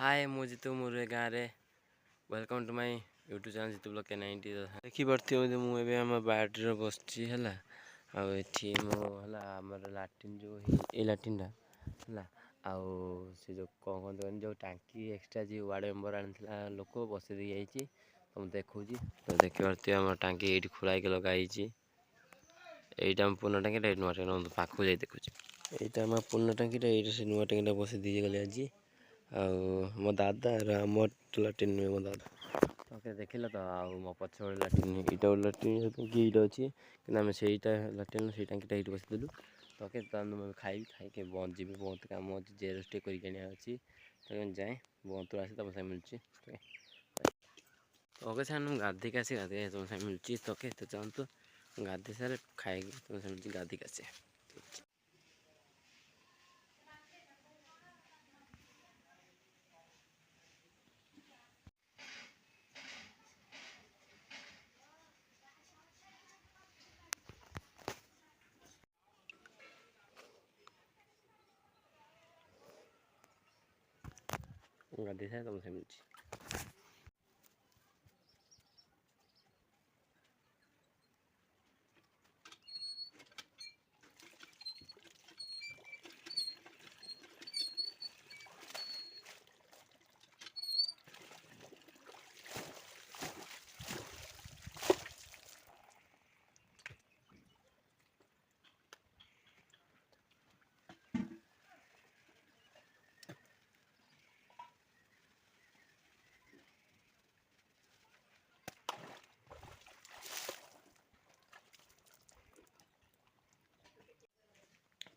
हाय मु जितु मोर गाँव में welcome to my YouTube channel Jitu blog के 90 देखिपे मुझे आम बाड्रे बस आठी मोर लाट्रिन जो ये लाट्रिनटा है आउ से जो कौन कहते जो टांकी एक्सट्रा जी वार्ड मेम्बर आनी लोक बस दी जाइए तुम देखो तो देखिए आम टांकी ये खोल लगाई यहीटा पूर्ण टांगी नुआ टांगी पाखक जाए देखुँ यहाँ आम पूर्ण टांगी से नुआ टांगी बस दी गले आज मो दादा आम लाट्रिन नुहे मो दादा ओके देखिल तो मो पछ लाट्रिन इटा लाट्रिन कि अच्छी कि आम से लाट्रिन से टाँगी ये बसदेलु तो ओके खाई खाई बंद जी बहुत कम अच्छी जेरोस टे अच्छी तो जाए बहुत आसे तुम साथ मिलूँ ओके सर गाधिक आसी गाधि तुम साथ मिलूँ तो ओके तो चाहतु गाधि सारे खाई तुम साथ मिलूँ गाधिक आसे गाधि सारे तुम साथ मिलूँ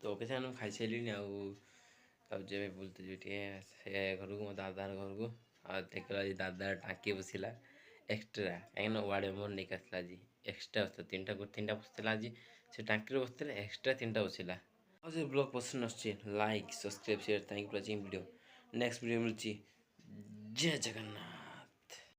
तो ओके से खाई सारे जब बोलते से घर को मो दादार घर को देख दादा टाँकी बसला एक्सट्रा कहीं वार्ड मेम्बर नहीं आसला आज एक्सट्रा बस तीन बसला आज से टाँकी बसते एक्सट्रा 3टा बसला और ब्लॉग पसंद आसचे like subscribe share thank you for watching video next video मिलूँ जय जगन्नाथ।